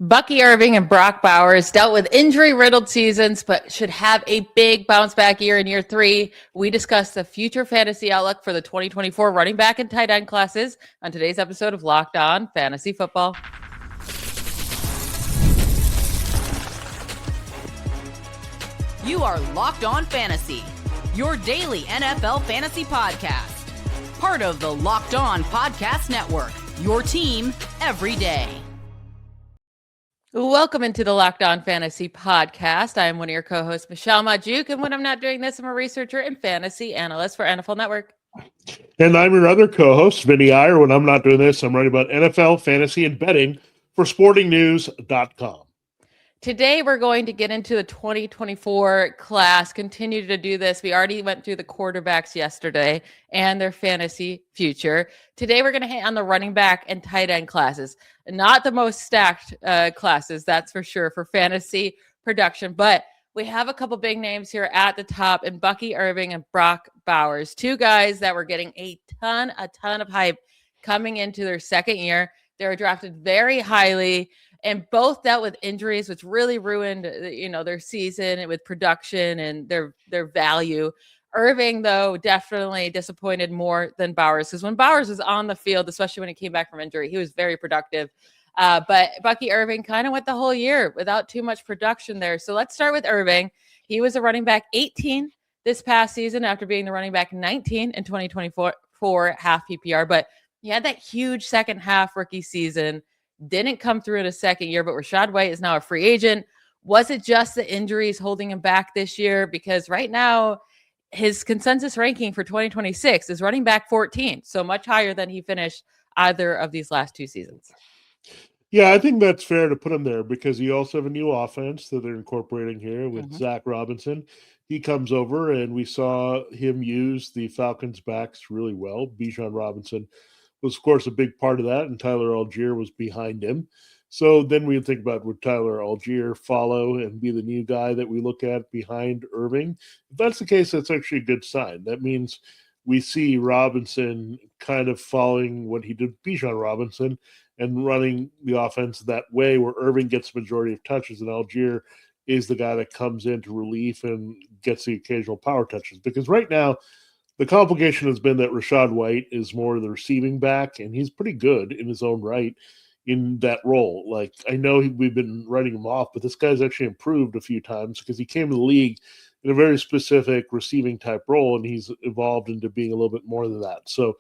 Bucky Irving and Brock Bowers dealt with injury-riddled seasons, but should have a big bounce-back year in year 3. We discussed the future fantasy outlook for the 2024 running back and tight end classes on today's episode of Locked On Fantasy Football. You are Locked On Fantasy, your daily NFL fantasy podcast. Part of the Locked On Podcast Network, your team every day. Welcome into the Locked On Fantasy Podcast. I am one of your co-hosts, Michelle Magdziuk, and when I'm not doing this, I'm a researcher and fantasy analyst for NFL Network. And I'm your other co-host, Vinnie Iyer. When I'm not doing this, I'm writing about NFL, fantasy, and betting for sportingnews.com. Today, we're going to get into the 2024 class, continue to do this. We already went through the quarterbacks yesterday and their fantasy future. Today, we're going to hit on the running back and tight end classes. Not the most stacked classes, that's for sure, for fantasy production. But we have a couple big names here at the top in Bucky Irving and Brock Bowers. Two guys that were getting a ton of hype coming into their second year. They were drafted very highly, and both dealt with injuries, which really ruined, their season with production and their value. Irving, though, definitely disappointed more than Bowers, because when Bowers was on the field, especially when he came back from injury, he was very productive. But Bucky Irving kind of went the whole year without too much production there. So let's start with Irving. He was a running back 18 this past season after being the running back 19 in 2024 half PPR. But he had that huge second half rookie season. Didn't come through in a second year, but Rachaad White is now a free agent. Was it just the injuries holding him back this year? Because right now, his consensus ranking for 2026 is running back 14, so much higher than he finished either of these last two seasons. Yeah, I think that's fair to put him there because you also have a new offense that they're incorporating here with Zach Robinson. He comes over, and we saw him use the Falcons' backs really well. Bijan Robinson was, of course, a big part of that, and Tyler Algier was behind him. So then we think about, would Tyler Algier follow and be the new guy that we look at behind Irving? If that's the case, that's actually a good sign. That means we see Robinson kind of following what he did, Bijan Robinson, and running the offense that way where Irving gets the majority of touches and Algier is the guy that comes into relief and gets the occasional power touches. Because right now, the complication has been that Rachaad White is more of the receiving back, and he's pretty good in his own right in that role. Like, I know we've been writing him off, but this guy's actually improved a few times because he came to the league in a very specific receiving type role, and he's evolved into being a little bit more than that. So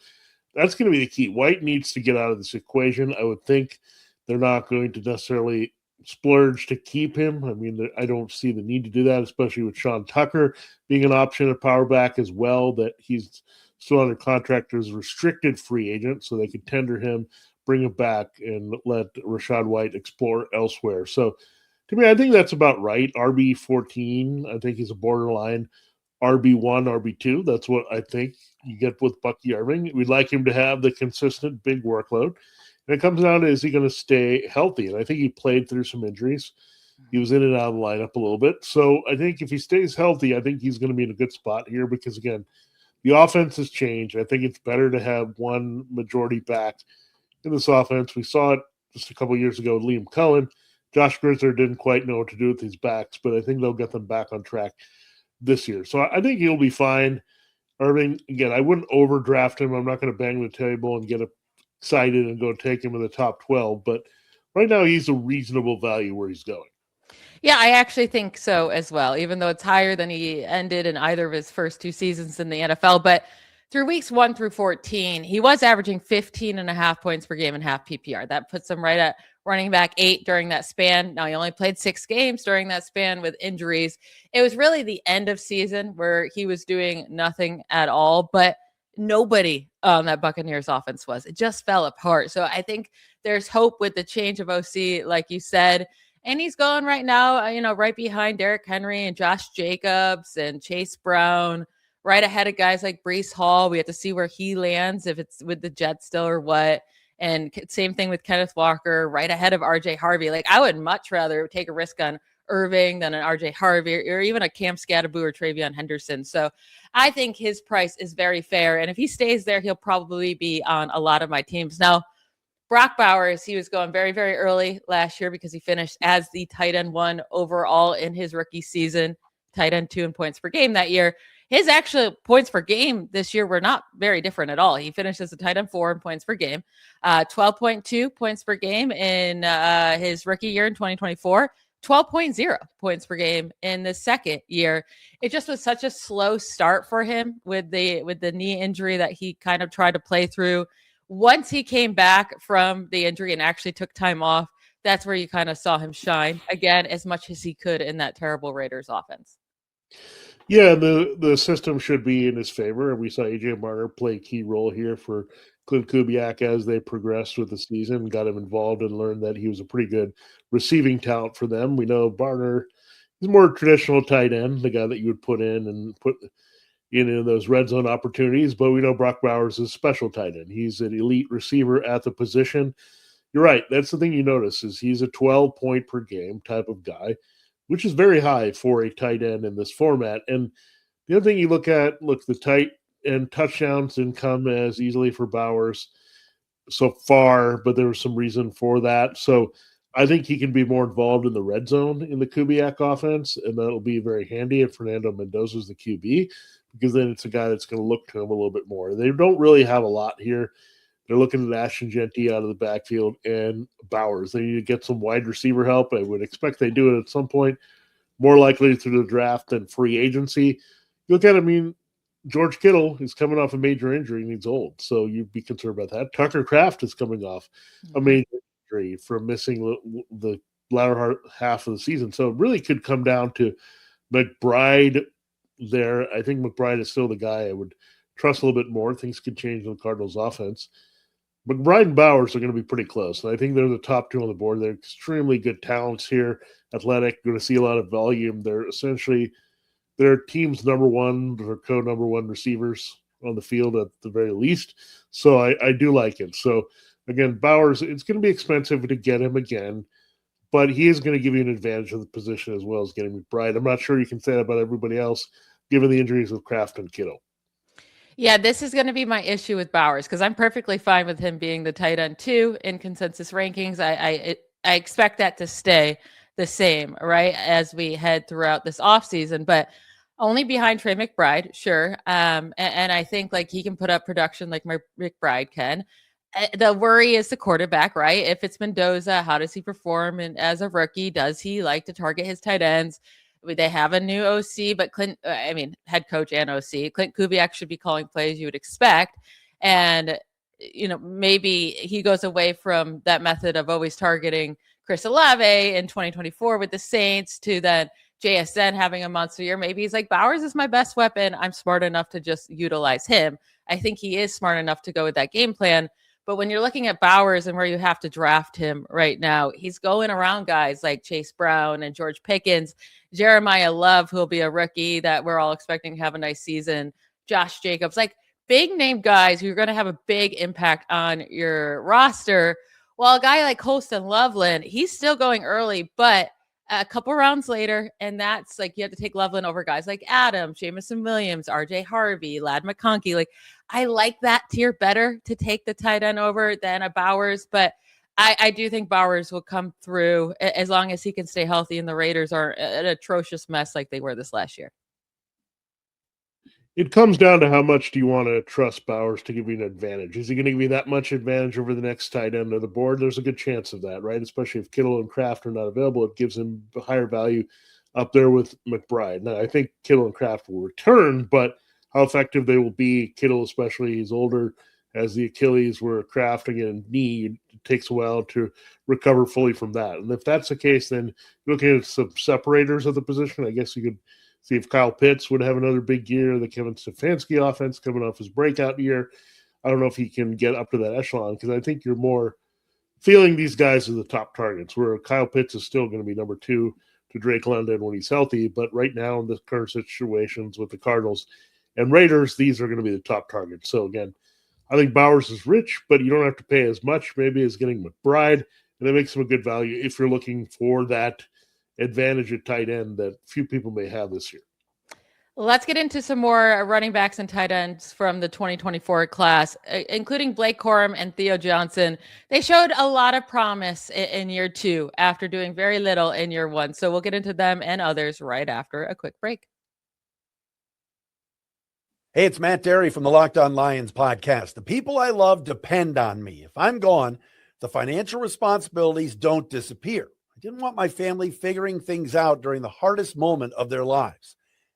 that's going to be the key. White needs to get out of this equation. I would think they're not going to necessarily splurge to keep him. I mean, I don't see the need to do that, especially with Sean Tucker being an option at power back as well, that he's still under contract as a restricted free agent, so they could tender him, bring him back, and let Rachaad White explore elsewhere. So to me, I think that's about right. RB14, I think he's a borderline RB1, RB2. That's what I think you get with Bucky Irving. We'd like him to have the consistent big workload. And it comes down to, is he going to stay healthy? And I think he played through some injuries. He was in and out of the lineup a little bit. So I think if he stays healthy, I think he's going to be in a good spot here because, again, the offense has changed. I think it's better to have one majority back in this offense. We saw it just a couple years ago with Liam Cohen. Josh Grisler didn't quite know what to do with these backs, but I think they'll get them back on track this year. So I think he'll be fine. Irving, again, I wouldn't overdraft him. I'm not going to bang the table and get excited and go take him in the top 12, but right now he's a reasonable value where he's going. Yeah, I actually think so as well, even though it's higher than he ended in either of his first two seasons in the NFL. But through weeks 1 through 14, he was averaging 15.5 points per game in half PPR. That puts him right at running back 8 during that span. Now, he only played 6 games during that span with injuries. It was really the end of season where he was doing nothing at all, but nobody on that Buccaneers offense was. It just fell apart. So I think there's hope with the change of OC, like you said. And he's going right now, right behind Derrick Henry and Josh Jacobs and Chase Brown, right ahead of guys like Breece Hall. We have to see where he lands, if it's with the Jets still or what. And same thing with Kenneth Walker, right ahead of RJ Harvey. Like, I would much rather take a risk on Irving than an RJ Harvey or even a Cam Scatterbu or Travion Henderson. So I think his price is very fair. And if he stays there, he'll probably be on a lot of my teams. Now, Brock Bowers, he was going very, very early last year because he finished as the tight end 1 overall in his rookie season, tight end 2 in points per game that year. His actual points per game this year were not very different at all. He finished as a tight end 4 in points per game, 12.2 points per game in his rookie year in 2024, 12.0 points per game in the second year. It just was such a slow start for him with the knee injury that he kind of tried to play through. Once he came back from the injury and actually took time off, that's where you kind of saw him shine again as much as he could in that terrible Raiders offense. Yeah, the system should be in his favor, and we saw A.J. Marner play a key role here for Clint Kubiak as they progressed with the season, got him involved and learned that he was a pretty good receiving talent for them. We know Marner is more traditional tight end, the guy that you would put in and put in those red zone opportunities, but we know Brock Bowers is a special tight end. He's an elite receiver at the position. You're right. That's the thing you notice is he's a 12-point per game type of guy, which is very high for a tight end in this format. And the other thing you look, the tight end touchdowns didn't come as easily for Bowers so far, but there was some reason for that. So I think he can be more involved in the red zone in the Kubiak offense, and that'll be very handy if Fernando Mendoza is the QB, because then it's a guy that's going to look to him a little bit more. They don't really have a lot here. They're looking at Ashton Genty out of the backfield and Bowers. They need to get some wide receiver help. I would expect they do it at some point, more likely through the draft than free agency. You look at it, George Kittle is coming off a major injury and he's old, so you'd be concerned about that. Tucker Kraft is coming off a major injury from missing the latter half of the season. So it really could come down to McBride there. I think McBride is still the guy I would trust a little bit more. Things could change in the Cardinals offense. McBride and Bowers are going to be pretty close, and I think they're the top 2 on the board. They're extremely good talents here, athletic, going to see a lot of volume. They're essentially their team's number 1 or co-number 1 receivers on the field at the very least. So I do like it. So, again, Bowers, it's going to be expensive to get him again, but he is going to give you an advantage of the position as well as getting McBride. I'm not sure you can say that about everybody else, given the injuries with Kraft and Kittle. Yeah, this is going to be my issue with Bowers because I'm perfectly fine with him being the tight end 2 in consensus rankings. I expect that to stay the same, right, as we head throughout this offseason, but only behind Trey McBride, sure. And I think like he can put up production like McBride can. The worry is the quarterback, right? If it's Mendoza, how does he perform? And as a rookie, does he like to target his tight ends? They have a new OC, but head coach and OC. Clint Kubiak should be calling plays you would expect. And, maybe he goes away from that method of always targeting Chris Olave in 2024 with the Saints to then JSN having a monster year. Maybe he's like, Bowers is my best weapon. I'm smart enough to just utilize him. I think he is smart enough to go with that game plan. But when you're looking at Bowers and where you have to draft him right now, he's going around guys like Chase Brown and George Pickens, Jeremiah Love, who'll be a rookie that we're all expecting to have a nice season, Josh Jacobs, like big name guys who are going to have a big impact on your roster. While a guy like Holston Loveland, he's still going early, but a couple rounds later, and that's like you have to take Loveland over guys like Adam, Jamison Williams, RJ Harvey, Ladd McConkey. Like I like that tier better to take the tight end over than a Bowers, but I do think Bowers will come through as long as he can stay healthy and the Raiders are an atrocious mess like they were this last year. It comes down to how much do you want to trust Bowers to give you an advantage? Is he going to give you that much advantage over the next tight end of the board? There's a good chance of that, right? Especially if Kittle and Kraft are not available, it gives him a higher value up there with McBride. Now, I think Kittle and Kraft will return, but how effective they will be, Kittle especially, he's older, as the Achilles were Kraft again, knee, it takes a while to recover fully from that. And if that's the case, then looking at some separators of the position, I guess you could see if Kyle Pitts would have another big year, the Kevin Stefanski offense coming off his breakout year. I don't know if he can get up to that echelon because I think you're more feeling these guys are the top targets, where Kyle Pitts is still going to be number 2 to Drake London when he's healthy. But right now in the current situations with the Cardinals and Raiders, these are going to be the top targets. So again, I think Bowers is rich, but you don't have to pay as much maybe as getting McBride, and that makes him a good value if you're looking for that advantage at tight end that few people may have this year. Let's get into some more running backs and tight ends from the 2024 class, including Blake Corum and Theo Johnson. They showed a lot of promise in year 2 after doing very little in year 1. So we'll get into them and others right after a quick break. Hey, it's Matt Derry from the Locked On Lions podcast. The people I love depend on me. If I'm gone, the financial responsibilities don't disappear. I didn't want my family figuring things out during the hardest moment of their lives.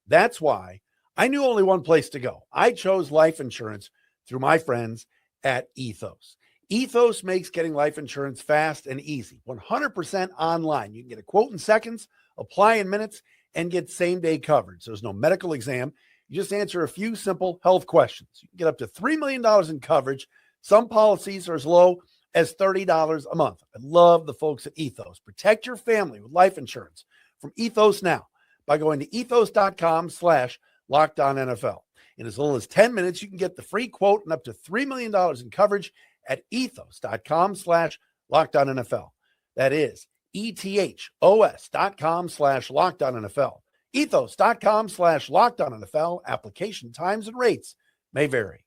That's why I knew only one place to go. I chose life insurance through my friends at Ethos. Ethos makes getting life insurance fast and easy, 100% online. You can get a quote in seconds, apply in minutes, and get same-day coverage. There's no medical exam. You just answer a few simple health questions. You can get up to $3 million in coverage. Some policies are as low as $30 a month. I love the folks at Ethos. Protect your family with life insurance from Ethos now by going to ethos.com/LockedOnNFL. In as little as 10 minutes, you can get the free quote and up to $3 million in coverage at ethos.com/LockedOnNFL. That is ethos.com/LockedOnNFL. Ethos.com/LockedOnNFL. Application times and rates may vary.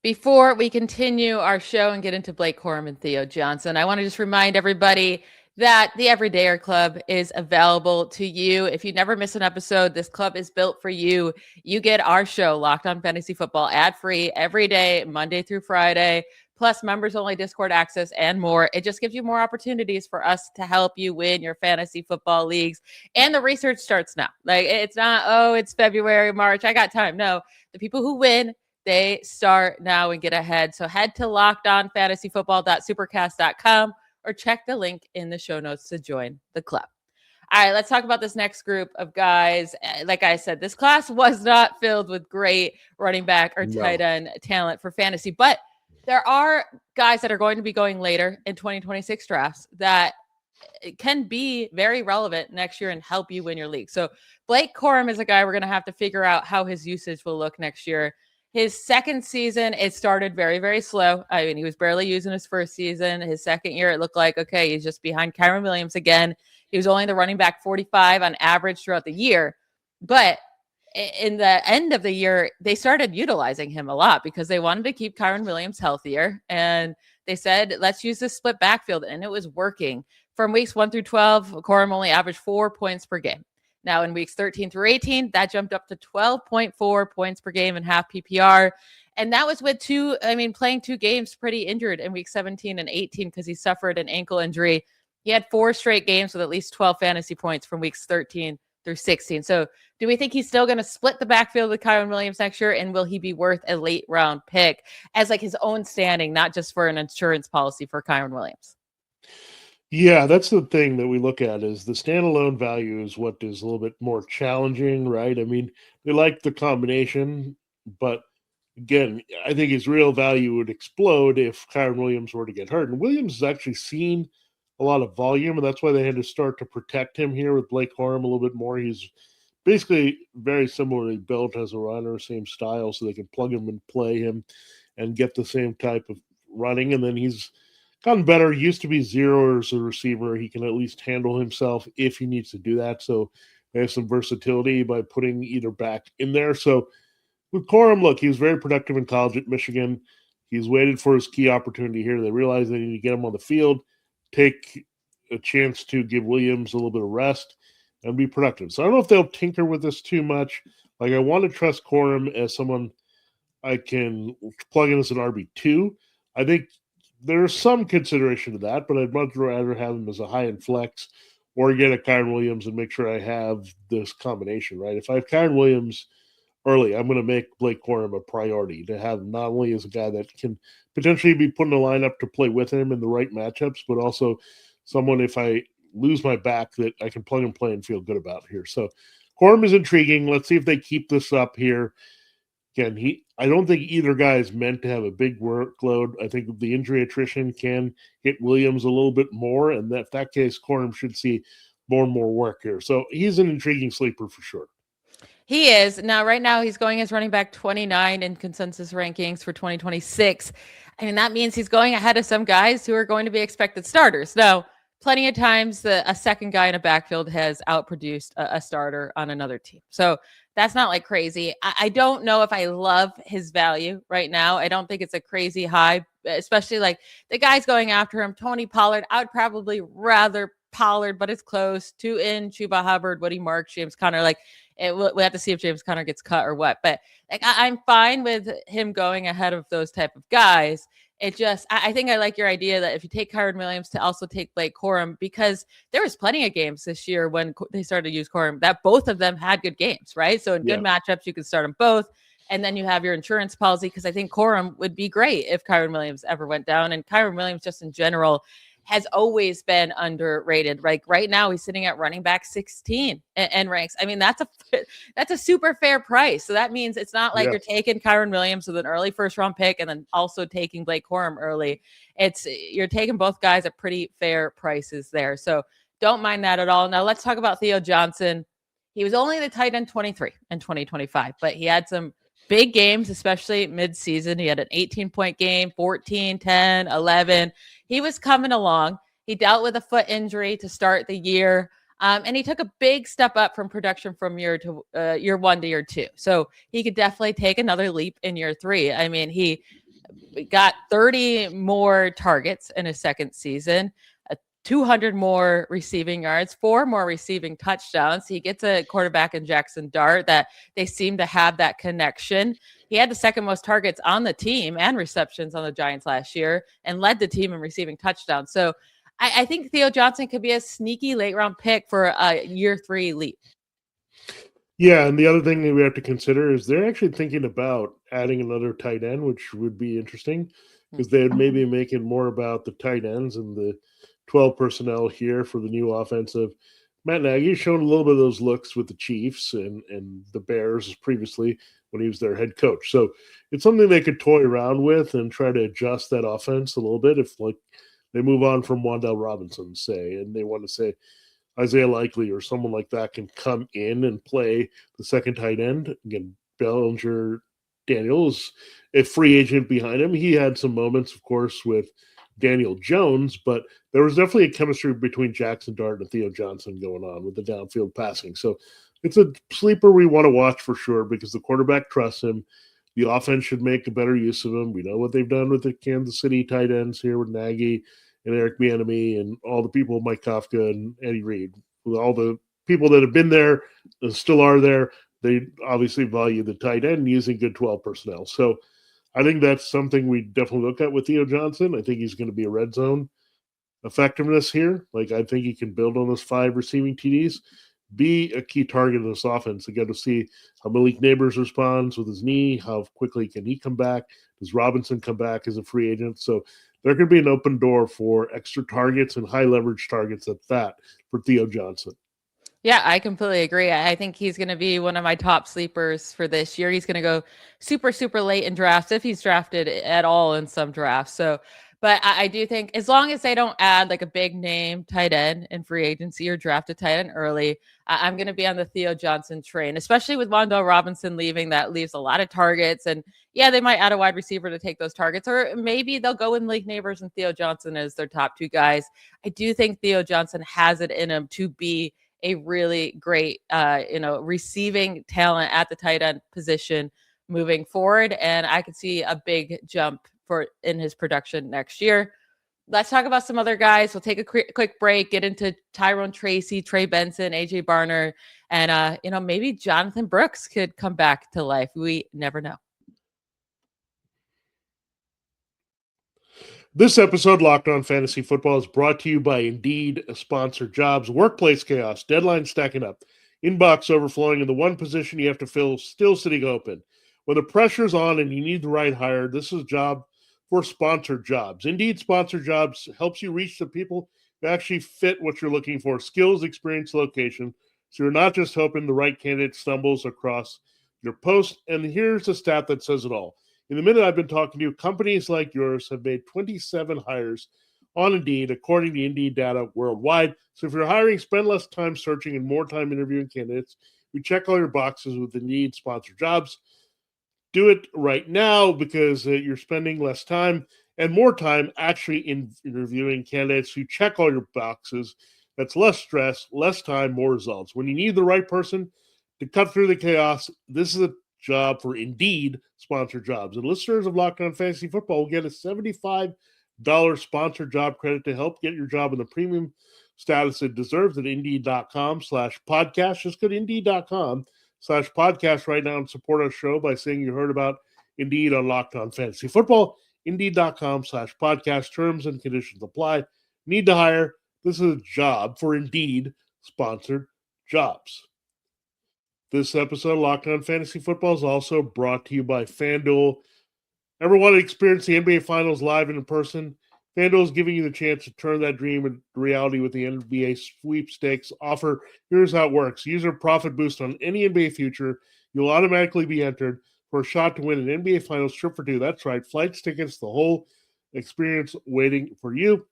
Before we continue our show and get into Blake Corum and Theo Johnson, I want to just remind everybody that the Everydayer Club is available to you. If you never miss an episode, this club is built for you. You get our show, Locked On Fantasy Football, ad-free every day, Monday through Friday, plus members-only Discord access and more. It just gives you more opportunities for us to help you win your fantasy football leagues. And the research starts now. Like, it's not, oh, it's February, March, I got time. No, the people who win, they start now and get ahead. So head to lockedonfantasyfootball.supercast.com or check the link in the show notes to join the club. All right, let's talk about this next group of guys. Like I said, this class was not filled with great running back or tight end talent for fantasy, but there are guys that are going to be going later in 2026 drafts that can be very relevant next year and help you win your league. So Blake Corum is a guy we're going to have to figure out how his usage will look next year. His second season, it started very, very slow. I mean, he was barely using his first season. His second year, it looked like, okay, he's just behind Kyren Williams again. He was only the running back 45 on average throughout the year. But in the end of the year, they started utilizing him a lot because they wanted to keep Kyren Williams healthier. And they said, let's use this split backfield. And it was working. From weeks 1 through 12, Corum only averaged 4 points per game. Now in weeks 13 through 18, that jumped up to 12.4 points per game in half PPR. And that was with playing 2 games pretty injured in week 17 and 18 because he suffered an ankle injury. He had 4 straight games with at least 12 fantasy points from weeks 13 through 16. So do we think he's still going to split the backfield with Kyren Williams next year? And will he be worth a late round pick as like his own standing, not just for an insurance policy for Kyren Williams? Yeah, that's the thing that we look at is the standalone value is what is a little bit more challenging, right? I mean, they like the combination, but again, I think his real value would explode if Kyren Williams were to get hurt. And Williams has actually seen a lot of volume, and that's why they had to start to protect him here with Blake Corum a little bit more. He's basically very similarly built as a runner, same style, so they can plug him and play him and get the same type of running. And then he's gotten better. He used to be zero as a receiver. He can at least handle himself if he needs to do that. So they have some versatility by putting either back in there. So with Corum, look, he was very productive in college at Michigan. He's waited for his key opportunity here. They realize they need to get him on the field, take a chance to give Williams a little bit of rest, and be productive. So I don't know if they'll tinker with this too much. Like, I want to trust Corum as someone I can plug in as an RB2. I think there's some consideration to that, but I'd much rather have him as a high-end flex or get a Kyren Williams and make sure I have this combination, right? If I have Kyren Williams early, I'm going to make Blake Corum a priority to have not only as a guy that can potentially be put in a lineup to play with him in the right matchups, but also someone, if I lose my back, that I can plug and play and feel good about here. So Corum is intriguing. Let's see if they keep this up here. Again, I don't think either guy is meant to have a big workload. I think the injury attrition can hit Williams a little bit more, and that case, Corum should see more and more work here. So he's an intriguing sleeper for sure. He is. Now, right now, he's going as running back 29 in consensus rankings for 2026. I mean, that means he's going ahead of some guys who are going to be expected starters. Now, plenty of times a second guy in a backfield has outproduced a starter on another team. So that's not like crazy. I don't know if I love his value right now. I don't think it's a crazy high, especially like the guys going after him. Tony Pollard, I would probably rather Pollard, but it's close. 2 in, Chuba Hubbard, Woody Marks, James Conner. Like we have to see if James Conner gets cut or what. But like I'm fine with him going ahead of those type of guys. It just, I think I like your idea that if you take Kyren Williams to also take Blake Corum, because there was plenty of games this year when they started to use Corum that both of them had good games, right? So in good matchups, you can start them both. And then you have your insurance policy, because I think Corum would be great if Kyren Williams ever went down. And Kyren Williams just in general has always been underrated. Like right now, he's sitting at running back 16 and ranks. I mean, that's a super fair price. So that means it's not like you're taking Kyren Williams with an early first round pick and then also taking Blake Corum early. You're taking both guys at pretty fair prices there. So don't mind that at all. Now let's talk about Theo Johnson. He was only the tight end 23 in 2025, but he had some big games, especially mid-season. He had an 18-point game, 14, 10, 11. He was coming along. He dealt with a foot injury to start the year, and he took a big step up from production from year 1 to year 2. So he could definitely take another leap in year 3. I mean, he got 30 more targets in his second season, 200 more receiving yards, 4 more receiving touchdowns. He gets a quarterback in Jaxson Dart that they seem to have that connection. He had the second most targets on the team and receptions on the Giants last year and led the team in receiving touchdowns. So I think Theo Johnson could be a sneaky late round pick for a year 3 leap. Yeah, and the other thing that we have to consider is they're actually thinking about adding another tight end, which would be interesting because they'd maybe make it more about the tight ends and the 12 personnel here for the new offensive. Matt Nagy's shown a little bit of those looks with the Chiefs and the Bears previously when he was their head coach. So it's something they could toy around with and try to adjust that offense a little bit if like they move on from Wan'Dale Robinson, say, and they want to say Isaiah Likely or someone like that can come in and play the second tight end. Again, Bellinger Daniels, a free agent behind him. He had some moments, of course, with Daniel Jones, but there was definitely a chemistry between Jaxson Dart and Theo Johnson going on with the downfield passing. So it's a sleeper we want to watch for sure because the quarterback trusts him. The offense should make a better use of him. We know what they've done with the Kansas City tight ends here with Nagy and Eric Bieniemy and all the people, Mike Kafka and Eddie Reed, with all the people that have been there and still are there. They obviously value the tight end using good 12 personnel. So I think that's something we definitely look at with Theo Johnson. I think he's going to be a red zone effectiveness here. Like, I think he can build on those 5 receiving TDs, be a key target of this offense. Again, to see how Malik Neighbors responds with his knee, how quickly can he come back? Does Robinson come back as a free agent? So there could be an open door for extra targets and high leverage targets at that for Theo Johnson. Yeah, I completely agree. I think he's going to be one of my top sleepers for this year. He's going to go super, super late in drafts if he's drafted at all in some drafts. So, but I do think as long as they don't add like a big name tight end in free agency or draft a tight end early, I'm going to be on the Theo Johnson train, especially with Wan'Dale Robinson leaving. That leaves a lot of targets. And yeah, they might add a wide receiver to take those targets, or maybe they'll go with Malik Neighbors and Theo Johnson as their top 2 guys. I do think Theo Johnson has it in him to be a really great, receiving talent at the tight end position moving forward. And I could see a big jump in his production next year. Let's talk about some other guys. We'll take a quick break, get into Tyrone Tracy, Trey Benson, AJ Barner, and, maybe Jonathan Brooks could come back to life. We never know. This episode, Locked On Fantasy Football, is brought to you by Indeed, sponsored jobs, workplace chaos, deadlines stacking up, inbox overflowing, and the one position you have to fill still sitting open. When the pressure's on and you need the right hire, this is a job for sponsored jobs. Indeed, sponsored jobs helps you reach the people who actually fit what you're looking for, skills, experience, location, so you're not just hoping the right candidate stumbles across your post. And here's a stat that says it all. In the minute I've been talking to you, companies like yours have made 27 hires on Indeed, according to Indeed data worldwide. So if you're hiring, spend less time searching and more time interviewing candidates. We check all your boxes with Indeed sponsored jobs. Do it right now because you're spending less time and more time actually interviewing candidates who check all your boxes. That's less stress, less time, more results. When you need the right person to cut through the chaos, this is a job for Indeed sponsored jobs. And listeners of Locked On Fantasy Football will get a $75 sponsored job credit to help get your job in the premium status it deserves at Indeed.com/podcast. Just go to Indeed.com/podcast right now and support our show by saying you heard about Indeed on Locked On Fantasy Football. Indeed.com/podcast. Terms and conditions apply. Need to hire. This is a job for Indeed sponsored jobs. This episode of Locked On Fantasy Football is also brought to you by FanDuel. Ever want to experience the NBA Finals live and in person? FanDuel is giving you the chance to turn that dream into reality with the NBA sweepstakes offer. Here's how it works. Use a profit boost on any NBA future. You'll automatically be entered for a shot to win an NBA Finals trip for two. That's right. Flights, tickets, the whole experience waiting for you.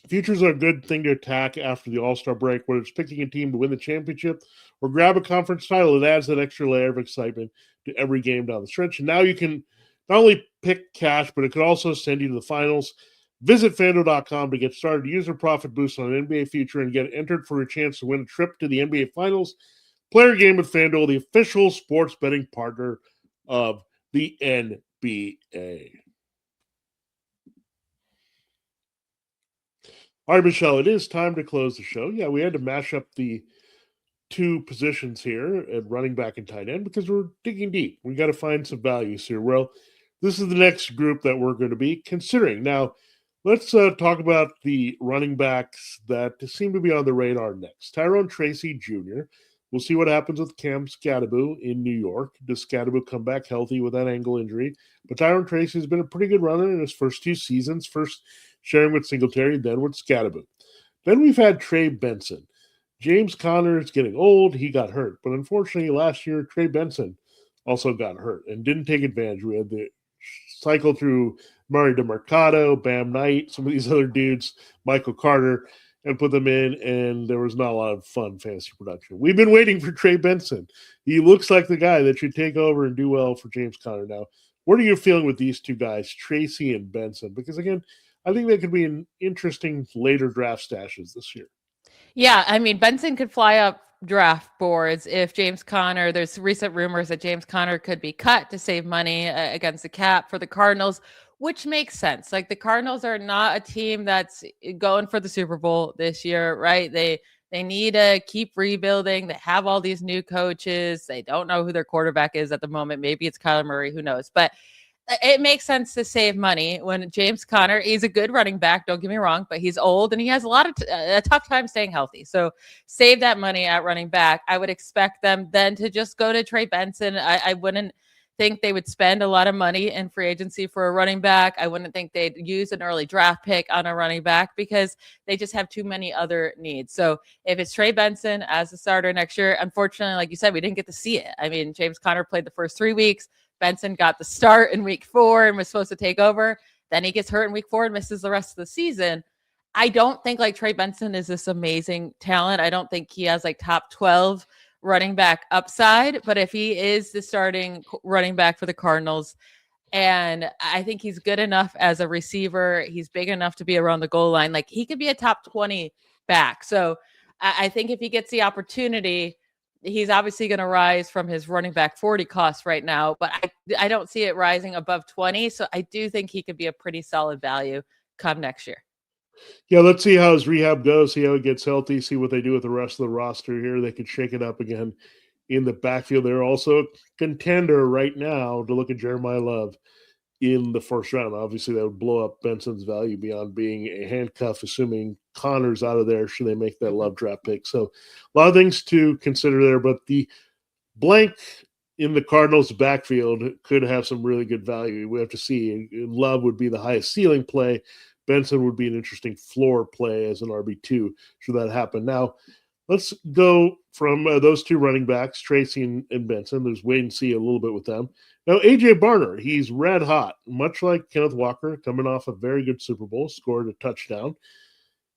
Futures are a good thing to attack after the All-Star break, whether it's picking a team to win the championship or grab a conference title. It adds that extra layer of excitement to every game down the stretch. And now you can not only pick cash, but it could also send you to the finals. Visit FanDuel.com to get started. Use a profit boost on an NBA future and get entered for a chance to win a trip to the NBA Finals. Play your game with FanDuel, the official sports betting partner of the NBA. All right, Michelle, it is time to close the show. Yeah, we had to mash up the two positions here at running back and tight end because we're digging deep. We got to find some values here. Well, this is the next group that we're going to be considering. Now, let's talk about the running backs that seem to be on the radar next. Tyrone Tracy Jr. We'll see what happens with Cam Scadaboo in New York. Does Scadaboo come back healthy with that ankle injury? But Tyrone Tracy has been a pretty good runner in his first two seasons, first sharing with Singletary, then with Scadaboo. Then we've had Trey Benson. James Conner is getting old. He got hurt. But unfortunately, last year, Trey Benson also got hurt and didn't take advantage. We had the cycle through Murray DeMercado, Bam Knight, some of these other dudes, Michael Carter, and put them in, and there was not a lot of fun fantasy production. We've been waiting for Trey Benson. He looks like the guy that should take over and do well for James Conner. Now, what are you feeling with these two guys, Tracy and Benson? Because, again, I think they could be an interesting later draft stashes this year. Yeah, I mean, Benson could fly up draft boards if James Conner, there's recent rumors that James Conner could be cut to save money against the cap for the Cardinals, which makes sense. Like, the Cardinals are not a team that's going for the Super Bowl this year, right? They need to keep rebuilding. They have all these new coaches. They don't know who their quarterback is at the moment. Maybe it's Kyler Murray, who knows? But it makes sense to save money when James Conner, he's a good running back, don't get me wrong, but he's old and he has a tough time staying healthy. So save that money at running back. I would expect them then to just go to Trey Benson. I wouldn't think they would spend a lot of money in free agency for a running back. I wouldn't think they'd use an early draft pick on a running back because they just have too many other needs. So if it's Trey Benson as a starter next year, unfortunately, like you said, we didn't get to see it. I mean, James Conner played the first 3 weeks. Benson got the start in week 4 and was supposed to take over. Then he gets hurt in week 4 and misses the rest of the season. I don't think like Trey Benson is this amazing talent. I don't think he has like top 12 running back upside, but if he is the starting running back for the Cardinals, and I think he's good enough as a receiver, he's big enough to be around the goal line. Like, he could be a top 20 back. So I think if he gets the opportunity, he's obviously going to rise from his running back 40 cost right now, but I don't see it rising above 20. So I do think he could be a pretty solid value come next year. Yeah, let's see how his rehab goes, see how he gets healthy, see what they do with the rest of the roster here. They could shake it up again in the backfield. They're also a contender right now to look at Jeremiah Love in the first round. Obviously, that would blow up Benson's value beyond being a handcuff, assuming Connor's out of there should they make that Love draft pick. So a lot of things to consider there, but the blank in the Cardinals backfield could have some really good value. We have to see. Love would be the highest ceiling play. Benson would be an interesting floor play as an RB2 should that happen. Now, let's go from those two running backs, Tracy and Benson. There's wait and see a little bit with them. Now, A.J. Barner, he's red hot, much like Kenneth Walker, coming off a very good Super Bowl, scored a touchdown.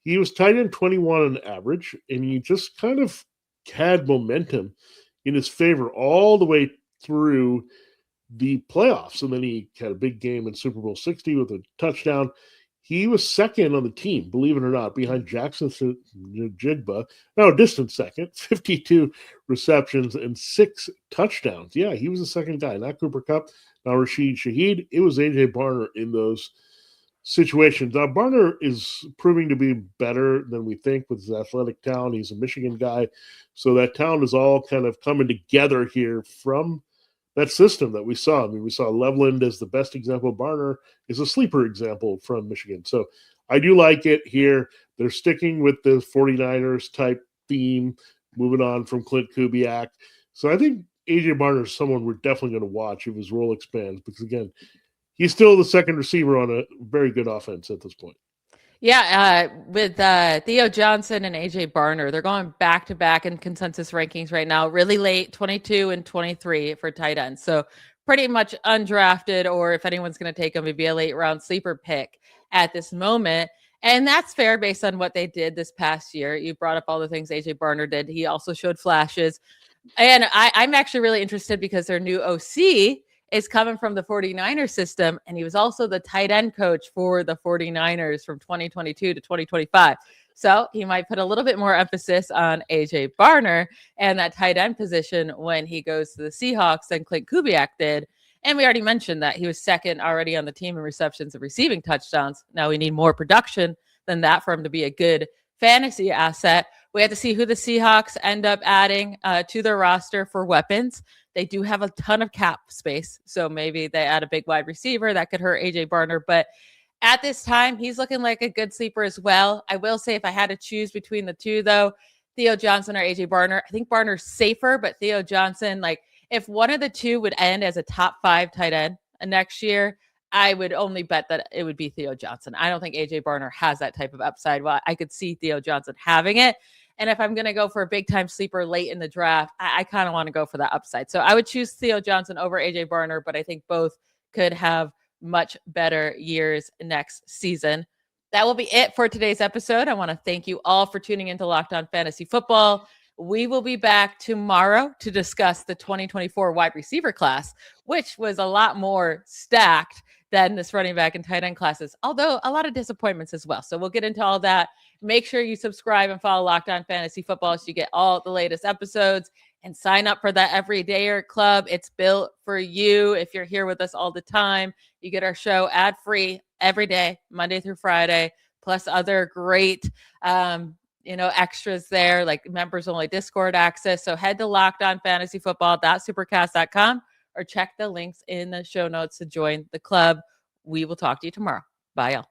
He was tight end 21 on average, and he just kind of had momentum in his favor all the way through the playoffs. And then he had a big game in Super Bowl 60 with a touchdown. He was second on the team, believe it or not, behind Jaxson Jigba. No, distant second, 52 receptions and 6 touchdowns. Yeah, he was the second guy, not Cooper Kupp, not Rashid Shaheed. It was A.J. Barner in those situations. Now, Barner is proving to be better than we think with his athletic talent. He's a Michigan guy. So that talent is all kind of coming together here from that system that we saw. I mean, we saw Loveland as the best example. Barner is a sleeper example from Michigan. So I do like it here. They're sticking with the 49ers type theme, moving on from Clint Kubiak. So I think A.J. Barner is someone we're definitely going to watch if his role expands because, again, he's still the second receiver on a very good offense at this point. Yeah, with Theo Johnson and AJ Barner, they're going back-to-back in consensus rankings right now, really late, 22 and 23 for tight ends. So pretty much undrafted, or if anyone's going to take them, it'd be a late-round sleeper pick at this moment. And that's fair based on what they did this past year. You brought up all the things AJ Barner did. He also showed flashes. And I'm actually really interested because their new OC is coming from the 49ers system. And he was also the tight end coach for the 49ers from 2022 to 2025. So he might put a little bit more emphasis on AJ Barner and that tight end position when he goes to the Seahawks than Clint Kubiak did. And we already mentioned that he was second already on the team in receptions and receiving touchdowns. Now we need more production than that for him to be a good fantasy asset. We have to see who the Seahawks end up adding to their roster for weapons. They do have a ton of cap space, so maybe they add a big wide receiver that could hurt AJ Barner. But at this time, he's looking like a good sleeper as well. I will say if I had to choose between the two, though, Theo Johnson or AJ Barner, I think Barner's safer, but Theo Johnson, like if one of the two would end as a top 5 tight end next year, I would only bet that it would be Theo Johnson. I don't think AJ Barner has that type of upside. Well, I could see Theo Johnson having it. And if I'm going to go for a big time sleeper late in the draft, I kind of want to go for that upside. So I would choose Theo Johnson over AJ Barner, but I think both could have much better years next season. That will be it for today's episode. I want to thank you all for tuning into Locked On Fantasy Football. We will be back tomorrow to discuss the 2024 wide receiver class, which was a lot more stacked than this running back and tight end classes, although a lot of disappointments as well. So we'll get into all that. Make sure you subscribe and follow Locked On Fantasy Football so you get all the latest episodes and sign up for that Everydayer Club. It's built for you. If you're here with us all the time, you get our show ad-free every day, Monday through Friday, plus other great extras there, like members only Discord access. So head to lockedonfantasyfootball.supercast.com or check the links in the show notes to join the club. We will talk to you tomorrow. Bye, y'all.